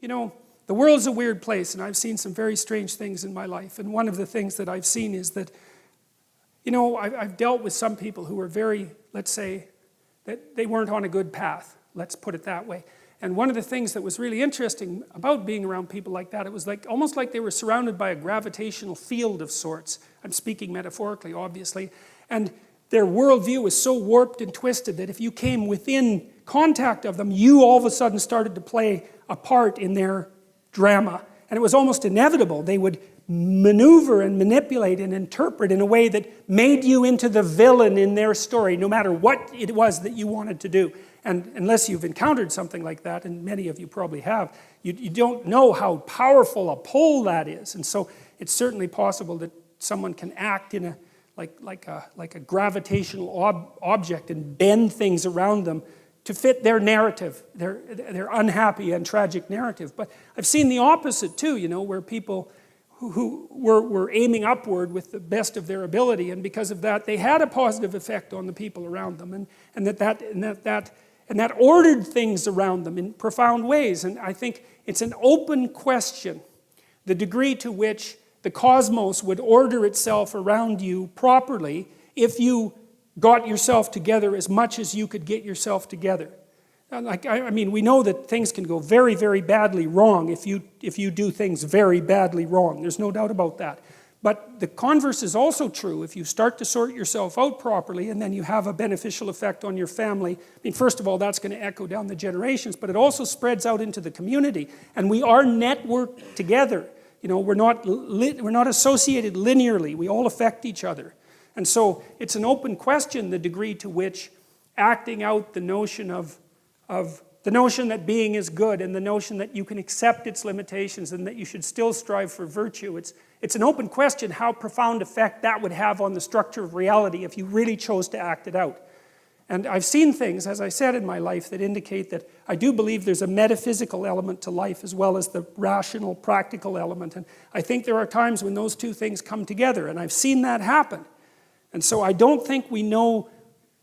you know, the world's a weird place, and I've seen some very strange things in my life. And one of the things that I've seen is that, you know, I've dealt with some people who were very, let's say, that they weren't on a good path. Let's put it that way. And one of the things that was really interesting about being around people like that, it was like almost like they were surrounded by a gravitational field of sorts. I'm speaking metaphorically, obviously. And their worldview was so warped and twisted that if you came within contact of them, you all of a sudden started to play a part in their drama. And it was almost inevitable. They would maneuver and manipulate and interpret in a way that made you into the villain in their story, no matter what it was that you wanted to do. And unless you've encountered something like that, and many of you probably have, you don't know how powerful a pull that is. And so it's certainly possible that someone can act in a like a gravitational object and bend things around them to fit their narrative, their unhappy and tragic narrative. But I've seen the opposite too, you know, where people who were aiming upward with the best of their ability, and because of that, they had a positive effect on the people around them, and that ordered things around them in profound ways. And I think it's an open question, the degree to which the cosmos would order itself around you properly if you got yourself together as much as you could get yourself together. I mean, we know that things can go very, very badly wrong if you do things very badly wrong. There's no doubt about that. But the converse is also true. If you start to sort yourself out properly and then you have a beneficial effect on your family, I mean, first of all, that's going to echo down the generations, but it also spreads out into the community. And we are networked together. You know, we're not associated linearly. We all affect each other. And so it's an open question, the degree to which acting out the notion the notion that being is good, and the notion that you can accept its limitations and that you should still strive for virtue. It's an open question how profound effect that would have on the structure of reality if you really chose to act it out. And I've seen things, as I said, in my life that indicate that I do believe there's a metaphysical element to life as well as the rational, practical element. And I think there are times when those two things come together, and I've seen that happen. And so I don't think we know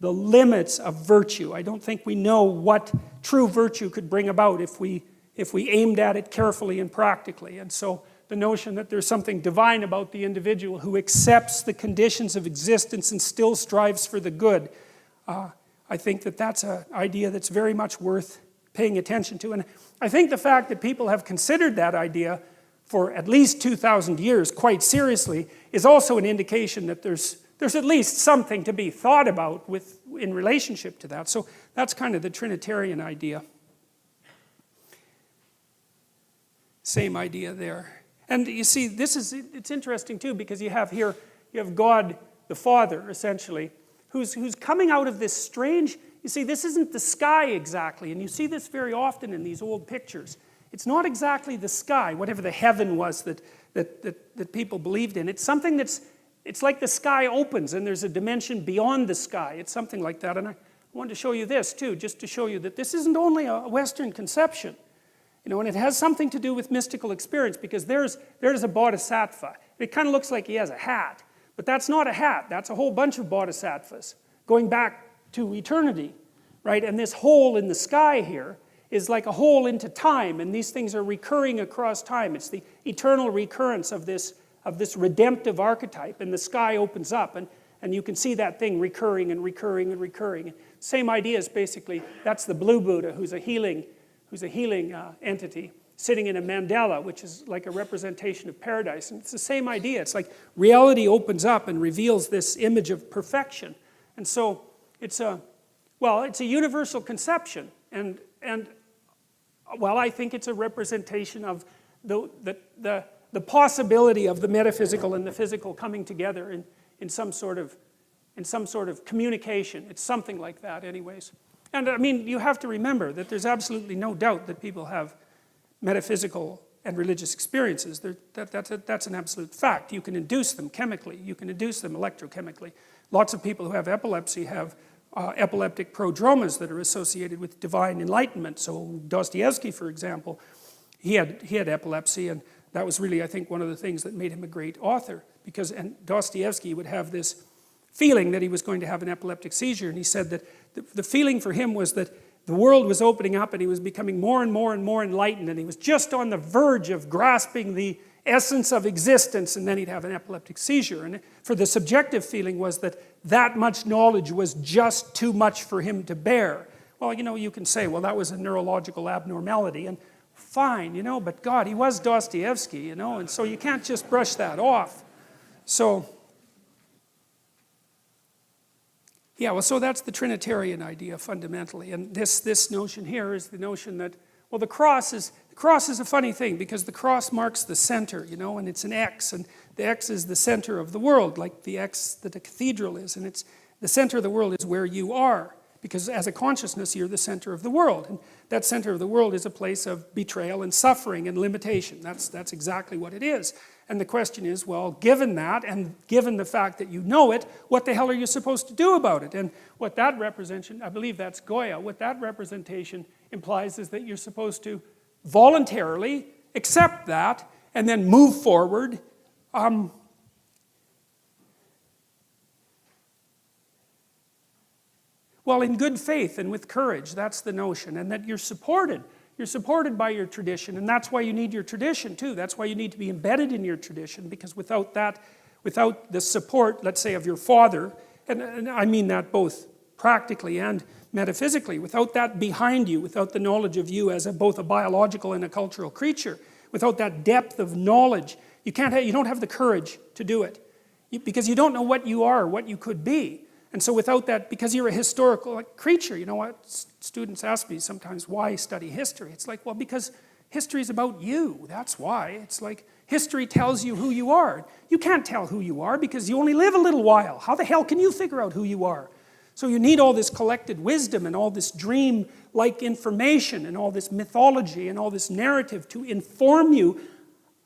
the limits of virtue. I don't think we know what true virtue could bring about if we aimed at it carefully and practically. And so the notion that there's something divine about the individual who accepts the conditions of existence and still strives for the good, I think that that's an idea that's very much worth paying attention to. And I think the fact that people have considered that idea for at least 2,000 years quite seriously is also an indication that there's at least something to be thought about in relationship to that. So that's kind of the Trinitarian idea. Same idea there. And you see, it's interesting too, because you have God the Father, essentially, who's coming out of this strange, you see, this isn't the sky exactly, and you see this very often in these old pictures. It's not exactly the sky, whatever the heaven was that people believed in. It's something it's like the sky opens and there's a dimension beyond the sky. It's something like that. And I wanted to show you this too, just to show you that this isn't only a Western conception. You know, and it has something to do with mystical experience, because there's a bodhisattva. It kind of looks like he has a hat, but that's not a hat. That's a whole bunch of bodhisattvas going back to eternity, right? And this hole in the sky here is like a hole into time, and these things are recurring across time. It's the eternal recurrence of this redemptive archetype, and the sky opens up, and you can see that thing recurring and recurring and recurring. Same idea is basically, that's the blue Buddha, who's a healing entity, sitting in a mandala, which is like a representation of paradise. And it's the same idea. It's like reality opens up and reveals this image of perfection. And so it's a universal conception, and I think it's a representation of the possibility of the metaphysical and the physical coming together in some sort of communication. It's something like that anyways. And I mean, you have to remember that there's absolutely no doubt that people have metaphysical and religious experiences. That's an absolute fact. You can induce them chemically. You can induce them electrochemically. Lots of people who have epilepsy have epileptic prodromas that are associated with divine enlightenment. So Dostoevsky, for example, he had epilepsy, and that was really, I think, one of the things that made him a great author, and Dostoevsky would have this feeling that he was going to have an epileptic seizure, and he said that the feeling for him was that the world was opening up and he was becoming more and more and more enlightened, and he was just on the verge of grasping the essence of existence, and then he'd have an epileptic seizure. And for the subjective feeling was that that much knowledge was just too much for him to bear. Well, you know, you can say, well, that was a neurological abnormality, and fine, you know, but God, he was Dostoevsky, you know, and so you can't just brush that off. So, yeah, well, so that's the Trinitarian idea fundamentally, and this notion here is the notion that, well, the cross is a funny thing, because the cross marks the center, you know, and it's an X, and the X is the center of the world, like the X that a cathedral is, and it's the center of the world is where you are, because as a consciousness you're the center of the world, and that center of the world is a place of betrayal and suffering and limitation. That's exactly what it is. And the question is, well, given that, and given the fact that you know it, what the hell are you supposed to do about it? And what that representation, I believe that's Goya, what that representation implies is that you're supposed to voluntarily accept that and then move forward. Well, in good faith and with courage, that's the notion, and that you're supported. You're supported by your tradition, and that's why you need your tradition too. That's why you need to be embedded in your tradition, because without that, without the support, let's say, of your father, and I mean that both practically and metaphysically, without that behind you, without the knowledge of you as both a biological and a cultural creature, without that depth of knowledge, you don't have the courage to do it, because you don't know what you are, what you could be. And so without that, because you're a historical creature, you know what, students ask me sometimes, why study history? It's like, well, because history is about you, that's why. It's like, history tells you who you are. You can't tell who you are because you only live a little while. How the hell can you figure out who you are? So you need all this collected wisdom and all this dream-like information and all this mythology and all this narrative to inform you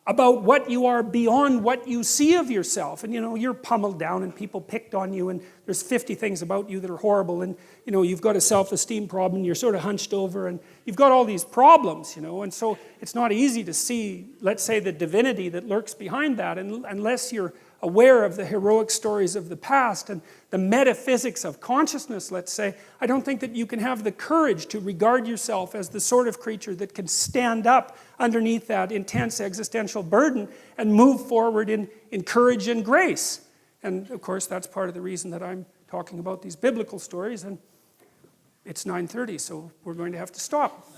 about what you are beyond what you see of yourself. And you know, you're pummeled down and people picked on you and there's 50 things about you that are horrible, and you know, you've got a self-esteem problem, you're sort of hunched over, and you've got all these problems, you know, and so it's not easy to see, let's say, the divinity that lurks behind that, unless you're aware of the heroic stories of the past and the metaphysics of consciousness, let's say. I don't think that you can have the courage to regard yourself as the sort of creature that can stand up underneath that intense existential burden and move forward in courage and grace. And of course, that's part of the reason that I'm talking about these biblical stories, and it's 9:30, so we're going to have to stop.